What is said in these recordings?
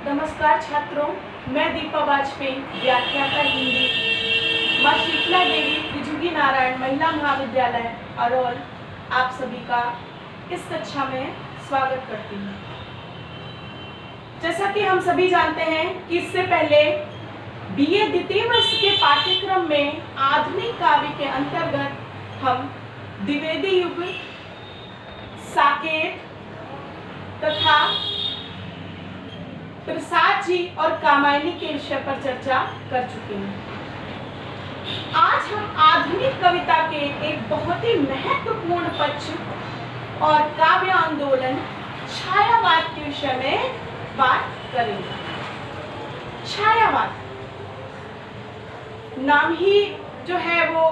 नमस्कार छात्रों, मैं दीपा वाजपेयी, व्याख्याता हिंदी, माँ शीतला देवी त्रिजुगी नारायण महिला महाविद्यालय अरोल, आप सभी का इस कक्षा में स्वागत करती हूँ। जैसा कि हम सभी जानते हैं कि इससे पहले बीए द्वितीय वर्ष के पाठ्यक्रम में आधुनिक काव्य के अंतर्गत हम द्विवेदी युग, साकेत तथा प्रसाद जी और कामायनी के विषय पर चर्चा कर चुके हैं। आज हम आधुनिक कविता के एक बहुत ही महत्वपूर्ण पक्ष और काव्य आंदोलन छायावाद के विषय में बात करेंगे। छायावाद नाम ही जो है वो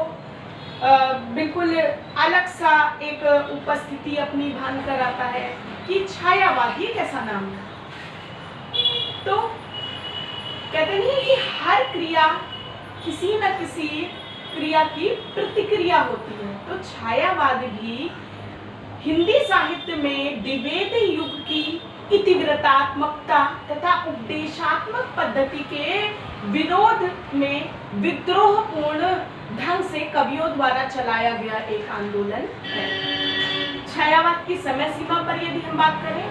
बिल्कुल अलग सा एक उपस्थिति अपनी भान कराता है कि छायावाद ये कैसा नाम है। तो कहते नहीं कि हर क्रिया किसी न किसी क्रिया की प्रतिक्रिया होती है, तो छायावाद भी हिंदी साहित्य में द्विवेदी युग की इतिव्रतात्मकता तथा उपदेशात्मक पद्धति के विरोध में विद्रोहपूर्ण ढंग से कवियों द्वारा चलाया गया एक आंदोलन है। छायावाद की समय सीमा पर यदि हम बात करें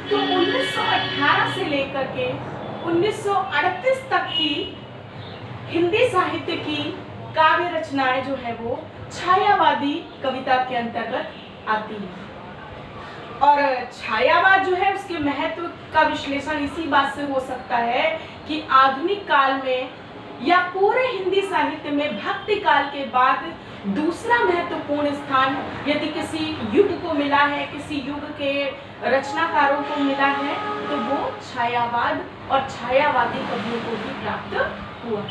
तो 1918 से लेकर के 1938 तक की हिंदी साहित्य की काव्य रचनाएं जो है वो छायावादी कविता के अंतर्गत आती है। और छायावाद जो है उसके महत्व का विश्लेषण इसी बात से हो सकता है कि आधुनिक काल में या पूरे हिंदी साहित्य में भक्ति काल के बाद दूसरा महत्वपूर्ण स्थान यदि किसी युग को मिला है, किसी युग के रचनाकारों को मिला है, तो वो छायावाद और छायावादी कवियों को भी प्राप्त हुआ।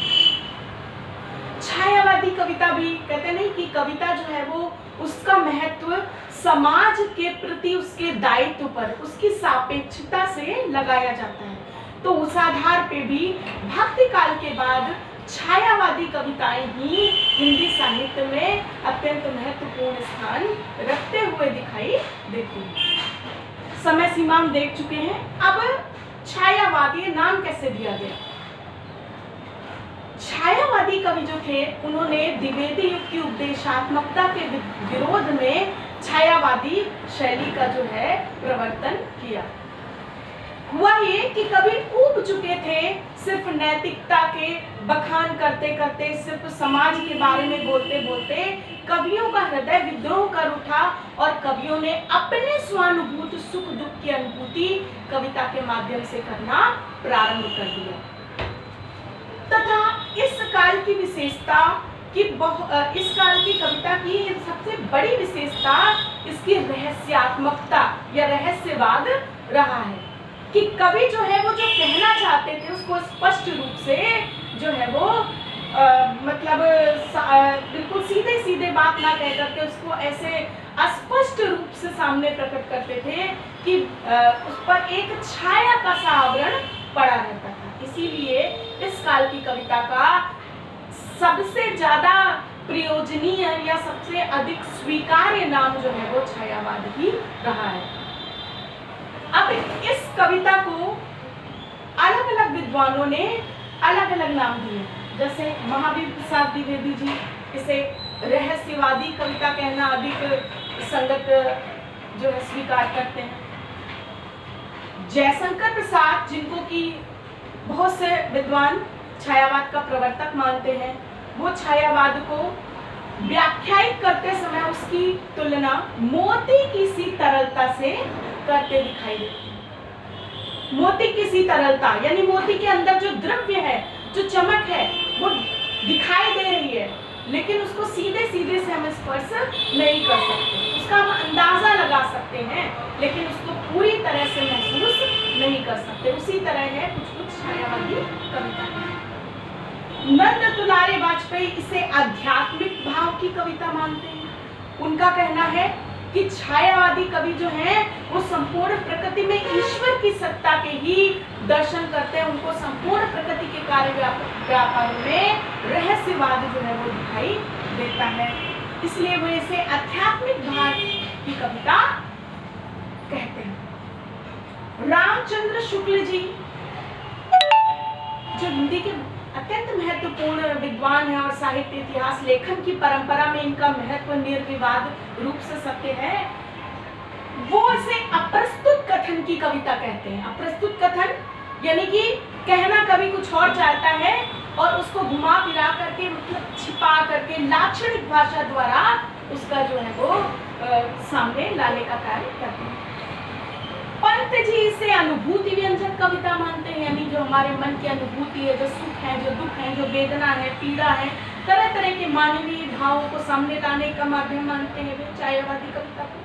छायावादी कविता भी कहते नहीं कि कविता जो है वो उसका महत्व समाज के प्रति उसके दायित्व पर, उसकी सापेक्षता से लगाया जाता है। तो उस आधार पे भी भक्ति काल के बाद छायावादी कविताएं ही हिंदी साहित्य में अत्यंत महत्वपूर्ण स्थान रखते हुए दिखाई देती हैं। समय सीमा हम देख चुके हैं। अब छायावादी नाम कैसे दिया गया? छायावादी कवि जो थे उन्होंने द्विवेदी युग की उपदेशात्मकता के विरोध में छायावादी शैली का जो है प्रवर्तन किया। हुआ ये कि कवि ऊब चुके थे सिर्फ नैतिकता के बखान करते करते, सिर्फ समाज के बारे में बोलते बोलते कवियों का हृदय विद्रोह कर उठा और कवियों ने अपने स्वानुभूत सुख दुख की अनुभूति कविता के माध्यम से करना प्रारंभ कर दिया। तथा इस काल की विशेषता कि इस काल की कविता की सबसे बड़ी विशेषता इसकी रहस्यात्मकता या रहस्यवाद रहा है कि कवि जो है वो जो कहना चाहते थे उसको स्पष्ट रूप से जो है वो मतलब बिल्कुल सीधे सीधे बात ना कह करके उसको ऐसे अस्पष्ट रूप से सामने प्रकट करते थे कि उस पर एक छाया का सा आवरण पड़ा रहता था। इसीलिए इस काल की कविता का सबसे ज्यादा प्रयोजनीय या सबसे अधिक स्वीकार्य नाम जो है वो छायावाद ही रहा है। अब इस कविता को अलग अलग विद्वानों ने अलग अलग नाम दिए। जैसे महावीर प्रसाद द्विवेदी जी इसे रहस्यवादी कविता कहना अधिक संगत जो है स्वीकार करते हैं। जयशंकर प्रसाद जिनको कि बहुत से विद्वान छायावाद का प्रवर्तक मानते हैं, वो छायावाद को व्याख्यायित करते समय उसकी तुलना मोती की सी तरलता से करते दिखाई देती है। मोती की सी तरलता यानी मोती के अंदर जो द्रव्य है, जो चमक है, वो दिखाई दे रही है, लेकिन उसको सीधे सीधे से हम स्पर्श नहीं कर सकते। उसका हम अंदाजा लगा सकते हैं, लेकिन उसको पूरी तरह से महसूस नहीं कर सकते। उसी तरह है कुछ कुछ छायावादी कविता। नंद दुलारे वाजपेयी इसे आध्यात्मिक भाव की कविता मानते हैं। उनका कहना है कि छायावादी कवि जो हैं वो संपूर्ण प्रकृति में ईश्वर की सत्ता के ही दर्शन करते हैं। उनको संपूर्ण प्रकृति के कार्य व्यापारों में रहस्यवाद जो है वो दिखाई देता है, इसलिए वो इसे आध्यात्मिक भाव की कविता कहते हैं। रामचंद्र शुक्ल जी जो हिंदी के अत्यंत महत्वपूर्ण विद्वान है और साहित्य इतिहास लेखन की परंपरा में इनका महत्व निर्विवाद रूप से सत्य है, वो इसे अप्रस्तुत कथन की कविता कहते हैं। अप्रस्तुत कथन यानी कि कहना कभी कुछ और चाहता है और उसको घुमा फिरा करके, मतलब छिपा करके लाक्षणिक भाषा द्वारा उसका जो है वो सामने लाने का कार्य करते हैं। पंत जी इसे अनुभूति व्यंजक कविता मानते हैं, यानी जो हमारे मन की अनुभूति है, जो सुख है, जो दुख है, जो वेदना है, पीड़ा है, तरह तरह के मानवीय भावों को सामने लाने का माध्यम मानते हैं वे छायावादी कविता को।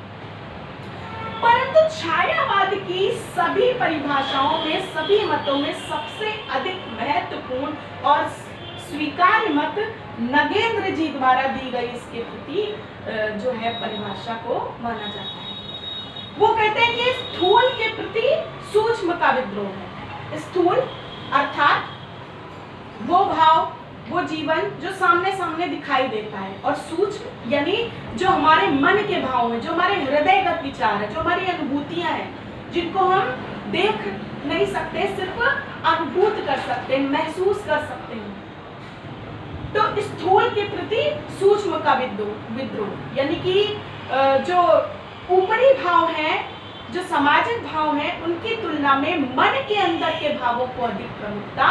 परंतु छायावाद की सभी परिभाषाओं में, सभी मतों में सबसे अधिक महत्वपूर्ण और स्वीकार्य मत नगेंद्र जी द्वारा दी गई इसके प्रति जो है परिभाषा को माना जाता है। वो कहते हैं कि स्थूल के प्रति सूक्ष्म का विद्रोह है। स्थूल अर्थात वो भाव, वो जीवन जो सामने सामने दिखाई देता है, और सूक्ष्म यानी जो हमारे मन के भाव हैं, जो हमारे हृदयगत विचार है, जो हमारी अनुभूतियां हैं, जिनको हम देख नहीं सकते, सिर्फ अनुभूत कर सकते हैं, महसूस कर सकते हैं। तो स्थूल के प्रति सूक्ष्म का विद्रोह यानी कि जो ऊपरी भाव हैं, जो सामाजिक भाव हैं, उनकी तुलना में मन के अंदर के भावों को अधिक प्रमुखता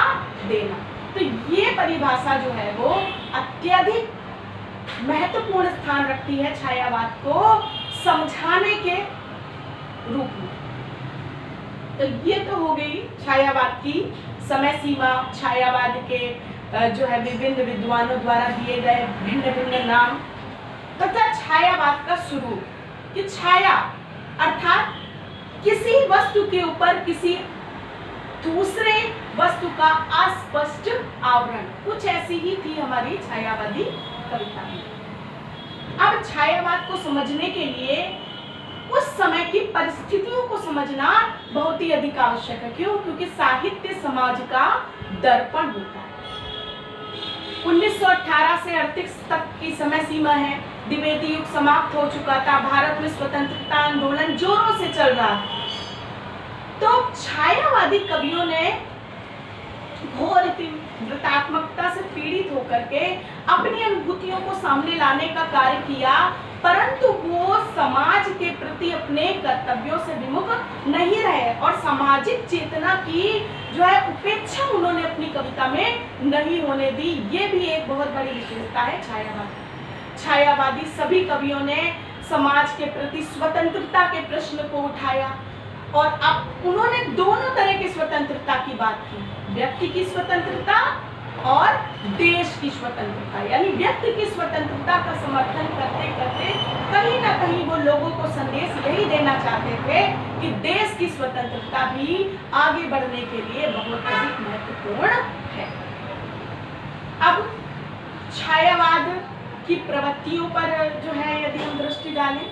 देना। तो ये परिभाषा जो है वो अत्यधिक महत्वपूर्ण स्थान रखती है छायावाद को समझाने के रूप में। तो ये तो हो गई छायावाद की समय सीमा, छायावाद के जो है विभिन्न विद्वानों द्वारा दिए गए भिन्न भिन्न नाम, तथा छायावाद का स्वरूप कि छाया अर्थात किसी वस्तु के ऊपर किसी दूसरे वस्तु का अस्पष्ट आवरण, कुछ ऐसी ही थी हमारी छायावादी कविता में। अब छायावाद को समझने के लिए उस समय की परिस्थितियों को समझना बहुत ही अधिक आवश्यक है। क्यों? क्योंकि साहित्य समाज का दर्पण होता है। 1918 से 38 तक की समय सीमा है। द्विवेदी युग समाप्त हो चुका था, भारत में स्वतंत्रता आंदोलन जोरों से चल रहा था। तो छायावादी कवियों ने घोर व्रतात्मकता से पीड़ित होकर के अपनी अनुभूतियों को सामने लाने का कार्य किया, परंतु वो समाज के प्रति अपने कर्तव्यों से विमुख नहीं रहे और सामाजिक चेतना की जो है उपेक्षा उन्होंने अपनी कविता में नहीं होने दी। ये भी एक बहुत बड़ी विशेषता है छायावाद। छायावादी सभी कवियों ने समाज के प्रति स्वतंत्रता के प्रश्न को उठाया और अब उन्होंने दोनों तरह की स्वतंत्रता की बात की, व्यक्ति की स्वतंत्रता और देश की स्वतंत्रता। यानी व्यक्ति की स्वतंत्रता का समर्थन करते करते कहीं ना कहीं वो लोगों को संदेश यही देना चाहते थे कि देश की स्वतंत्रता भी आगे बढ़ने के लिए बहुत अधिक महत्वपूर्ण है। अब छायावाद की प्रवृत्तियों पर जो है यदि हम दृष्टि डालें,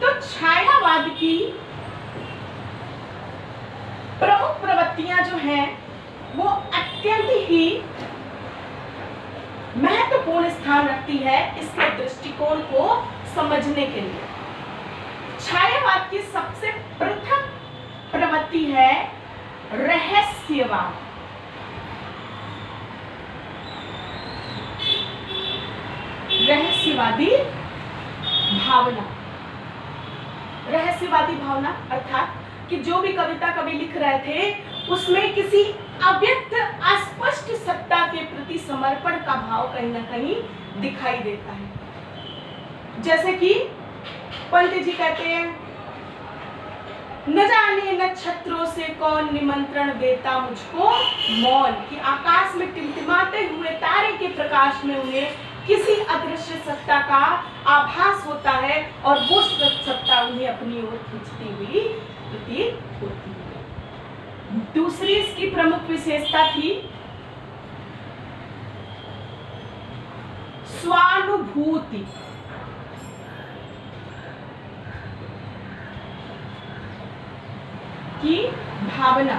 तो छायावाद की प्रमुख प्रवृत्तियां जो हैं वो अत्यंत ही महत्वपूर्ण स्थान रखती है इसके दृष्टिकोण को समझने के लिए। छायावाद की सबसे प्रथम प्रवृत्ति है रहस्यवाद। रहस्यवादी भावना। रहस्यवादी भावना अर्थात कि जो भी कविता कवि लिख रहे थे उसमें किसी अव्यक्त अस्पष्ट सत्ता के प्रति समर्पण का भाव कहीं ना कहीं दिखाई देता है। जैसे कि पंत जी कहते हैं, न जाने नक्षत्रों से कौन निमंत्रण देता मुझको मौन, कि आकाश में टिमटिमाते हुए तारे के प्रकाश में उन्हें किसी अदृश्य सत्ता का आभास होता है और वो सत्ता उन्हें अपनी ओर खींचती हुई प्रतीत होती है। दूसरी इसकी प्रमुख विशेषता थी स्वानुभूति। की भावना,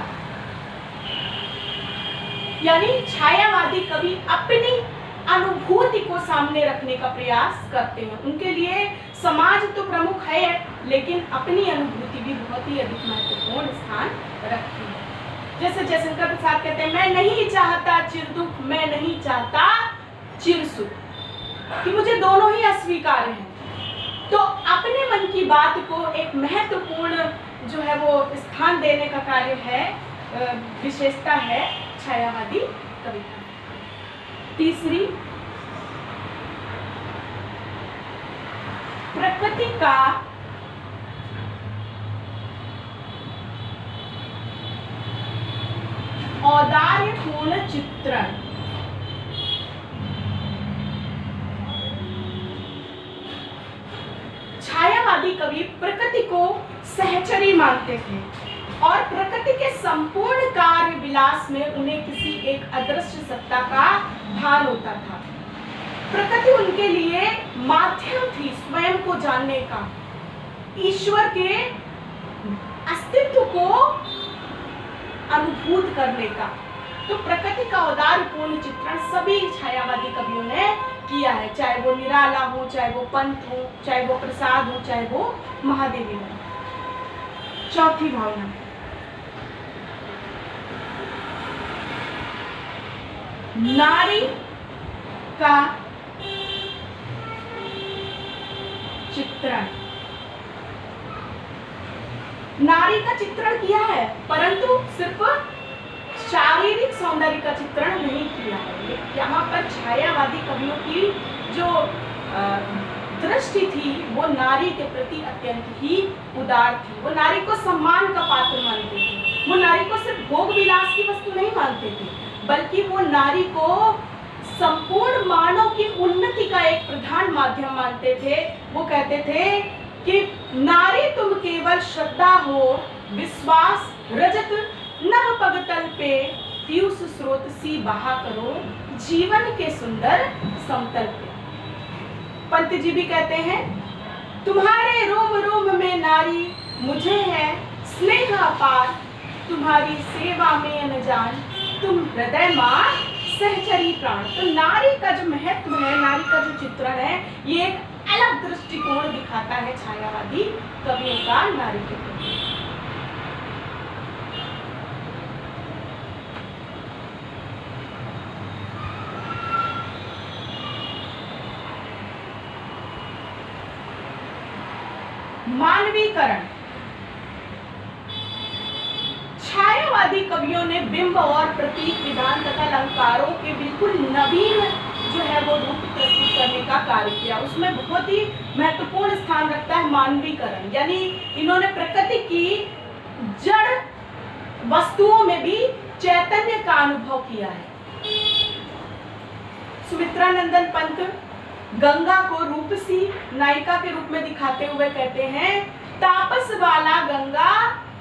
यानी छायावादी कवि अपनी अनुभूति को सामने रखने का प्रयास करते हैं। उनके लिए समाज तो प्रमुख है, लेकिन अपनी अनुभूति भी बहुत ही अधिक महत्वपूर्ण स्थान रखती है। जैसे जयशंकर प्रसाद कहते हैं, मैं नहीं चाहता चिर दुख, मैं नहीं चाहता चिर सुख, कि मुझे दोनों ही अस्वीकार्य हैं। तो अपने मन की बात को एक महत्वपूर्ण जो है वो स्थान देने का कार्य है, विशेषता है छायावादी कविता। तीसरी, प्रकृति का औदार्यपूर्ण चित्रण। छायावादी कवि प्रकृति को सहचरी मानते थे और प्रकृति के संपूर्ण कार्य विलास में उन्हें किसी एक अदृश्य सत्ता का भान होता था। प्रकृति उनके लिए माध्यम थी स्वयं को जानने का, ईश्वर के अस्तित्व को अनुभूत करने का। तो प्रकृति का औदार्यपूर्ण चित्रण सभी छायावादी कवियों ने किया है, चाहे वो निराला हो, चाहे वो पंत हो, चाहे वो प्रसाद हो, चाहे वो महादेवी हो। चौथी भावना, नारी का चित्रण। नारी का चित्रण किया है, परंतु सिर्फ शारीरिक सौंदर्य का चित्रण नहीं किया है। यहाँ पर छायावादी कवियों की जो दृष्टि थी वो नारी के प्रति अत्यंत ही उदार थी। वो नारी को सम्मान का पात्र मानते थे। वो नारी को सिर्फ भोग विलास की वस्तु नहीं मानते थे, बल्कि वो नारी को संपूर्ण मानव की उन्नति का एक प्रधान माध्यम मानते थे। वो कहते थे कि नारी तुम केवल श्रद्धा हो, विश्वास रजत नभ पगतल पे पीयूष स्रोत सी बहा करो, जीवन के सुंदर समतल पे। पंत जी भी कहते हैं, तुम्हारे रोम रोम में नारी मुझे है स्नेह अपार, तुम्हारी सेवा में अनजान तुम हृदय मां सहचरी प्राण। तो नारी का जो महत्व है, नारी का जो चित्रण है, ये एक अलग दृष्टिकोण दिखाता है छायावादी कवियों का नारी के प्रति। मानवीकरण। छायावादी कवियों ने बिंब और प्रतीक विधान तथा अलंकारों के बिल्कुल नवीन जो है वो रूप प्रस्तुत करने का कार्य किया। उसमें बहुत ही महत्वपूर्ण स्थान रखता है मानवीकरण, यानी इन्होंने प्रकृति की जड़ वस्तुओं में भी चैतन्य का अनुभव किया है। सुमित्रानंदन पंत गंगा को रूपसी नायिका के रूप में दिखाते हुए कहते हैं, तापस वाला गंगा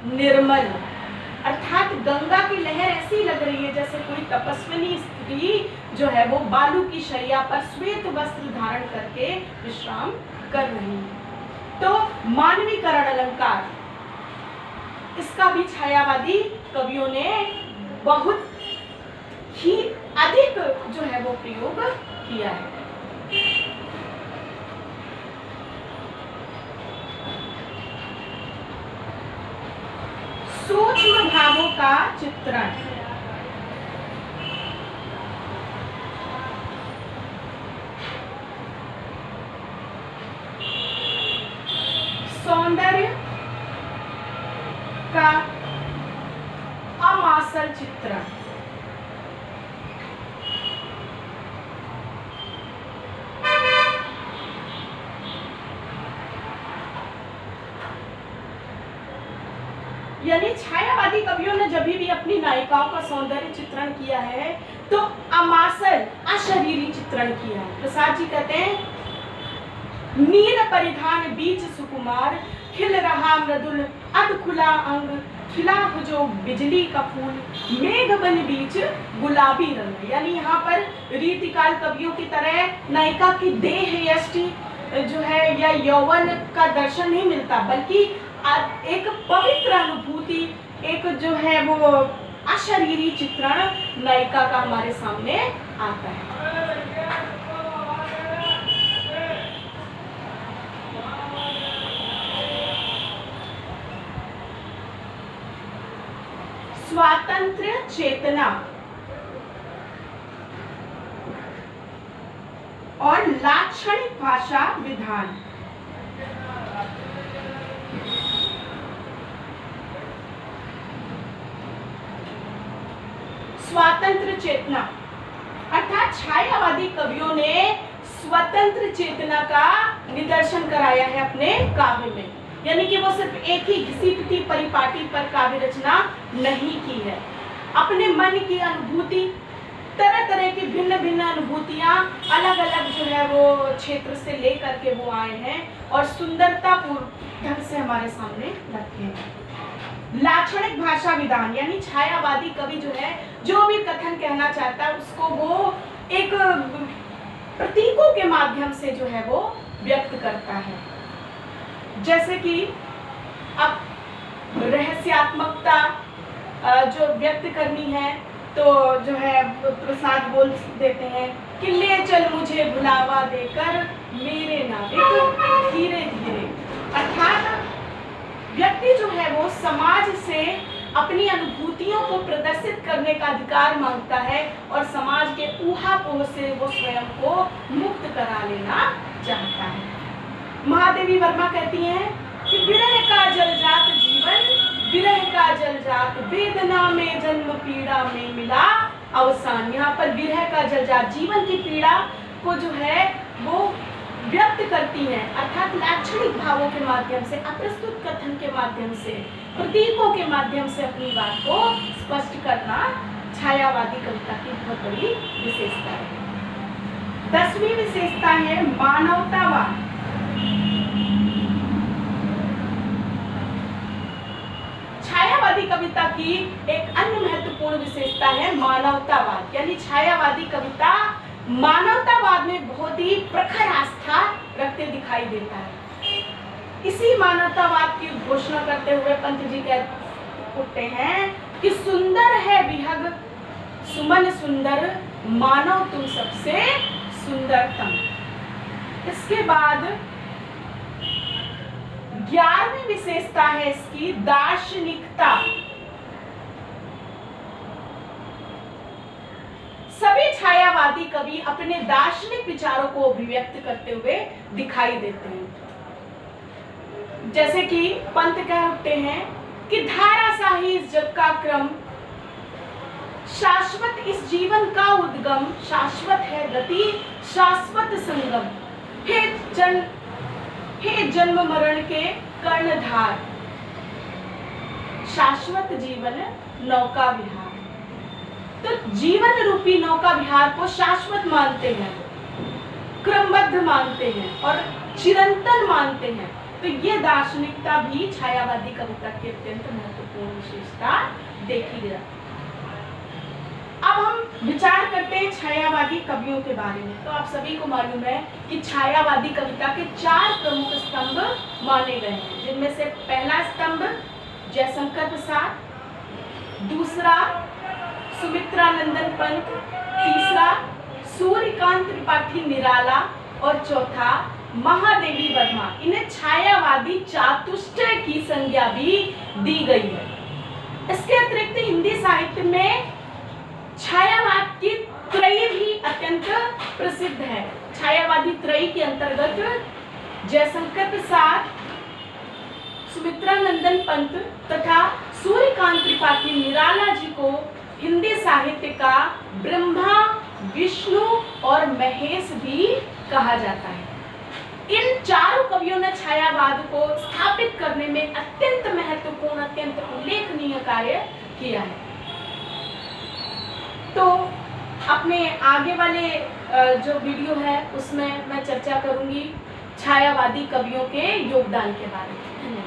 निर्मल, अर्थात गंगा की लहर ऐसी लग रही है जैसे कोई तपस्विनी स्त्री जो है वो बालू की शैया पर श्वेत वस्त्र धारण करके विश्राम कर रही है। तो मानवीकरण अलंकार, इसका भी छायावादी कवियों ने बहुत ही अधिक जो है वो प्रयोग किया है। सूक्ष्म भावों का चित्रण। सौंदर्य का अमासल चित्रण। यानी छायावादी कवियों ने जब भी अपनी नायिकाओं का सौंदर्य चित्रण किया है तो अमासल अशरीरी चित्रण किया है। प्रसाद जी कहते हैं, नील परिधान बीच सुकुमार, खिल रहा मृदुल अध खुला अंग, खिला जो बिजली का फूल, मेघ बन बीच गुलाबी रंग। यानी यहाँ पर रीतिकाल कवियों की तरह नायिका की देह यष्टि जो है या यौवन का दर्शन नहीं मिलता, बल्कि एक पवित्र अनुभूति, एक जो है वो अशरीरी चित्रण नायिका का हमारे सामने आता है। स्वातंत्र्य चेतना और लाक्षणिक भाषा विधान। स्वातंत्र्य चेतना अर्थात छायावादी कवियों ने स्वतंत्र चेतना का निदर्शन कराया है अपने काव्य में, यानी कि वो सिर्फ एक ही घिसी पिटी परिपाटी पर काव्य रचना नहीं की है। अपने मन की अनुभूति, तरह तरह की भिन्न भिन्न अनुभूतियां अलग अलग जो है वो क्षेत्र से लेकर के वो आए हैं और सुंदरता पूर्ण ढंग से हमारे सामने रखे हैं। लाक्षणिक भाषा विधान यानी छायावादी कवि जो है जो भी कथन कहना चाहता है उसको वो एक प्रतीकों के माध्यम से जो है वो व्यक्त करता है। जैसे कि अब रहस्यात्मकता जो व्यक्त करनी है तो जो है प्रसाद बोल देते हैं कि ले चल मुझे भुलावा देकर मेरे नाविक धीरे धीरे। अर्थात व्यक्ति जो है वो समाज से अपनी अनुभूतियों को प्रदर्शित करने का अधिकार मांगता है और समाज के ऊहापोह से वो स्वयं को मुक्त करा लेना चाहता है। महादेवी वर्मा कहती हैं कि विरह का जलजात जीवन, विरह का जलजात वेदना में जन्म पीड़ा में मिला अवसान। यहाँ पर विरह का जलजात जीवन की पीड़ा को जो है वो व्यक्त करती हैं, अर्थात लाक्षणिक भावों के माध्यम से, अप्रस्तुत कथन के माध्यम से, प्रतीकों के माध्यम से अपनी बात को स्पष्ट करना छायावादी कविता की बहुत बड़ी विशेषता है। 10वीं विशेषता है मानवतावाद। छायावादी कविता की एक अन्य महत्वपूर्ण विशेषता है मानवतावाद, यानी छायावादी कविता मानवतावाद में बहुत ही प्रखर आस्था रखते दिखाई देता है। इसी मानवतावाद की घोषणा करते हुए पंत जी कह उठते हैं कि सुंदर है विहग सुमन सुंदर, मानव तुम सबसे सुंदरतम। इसके बाद 11वीं विशेषता है इसकी दार्शनिकता। सभी छायावादी कवि अपने दार्शनिक विचारों को अभिव्यक्त करते हुए दिखाई देते हैं। जैसे कि पंत कह उठते हैं कि धाराशाही इस जग का क्रम, शाश्वत इस जीवन का उद्गम, शाश्वत है गति शाश्वत संगम, हे जन्म मरण के कर्णधार, शाश्वत जीवन नौका विहार। तो जीवन रूपी नौका विहार को शाश्वत मानते हैं, क्रमबद्ध मानते हैं और चिरंतन मानते हैं। तो ये दार्शनिकता भी छायावादी कविता की अत्यंत महत्वपूर्ण विशेषता देखी गई। अब हम विचार करते हैं छायावादी कवियों के बारे में। तो आप सभी को मालूम है कि छायावादी कविता के 4 प्रमुख स्तंभ माने गए हैं, जिनमें से पहला स्तंभ जयशंकर प्रसाद, दूसरा सुमित्रानंदन पंत, तीसरा सूर्यकांत त्रिपाठी निराला और चौथा महादेवी वर्मा। इन्हें छायावादी चातुष्टय की संज्ञा भी दी गई है। इसके अतिरिक्त हिंदी साहित्य में छायावाद की त्रयी भी अत्यंत प्रसिद्ध है। छायावादी त्रयी के अंतर्गत जयशंकर प्रसाद, सुमित्रानंदन पंत तथा सूर्यकांत त्रिपाठी निराला जी को हिंदी साहित्य का ब्रह्मा, विष्णु और महेश भी कहा जाता है। इन चारों कवियों ने छायावाद को स्थापित करने में अत्यंत महत्वपूर्ण, अत्यंत उल्लेखनीय कार्य किया है। तो अपने आगे वाले जो वीडियो है उसमें मैं चर्चा करूंगी छायावादी कवियों के योगदान के बारे में।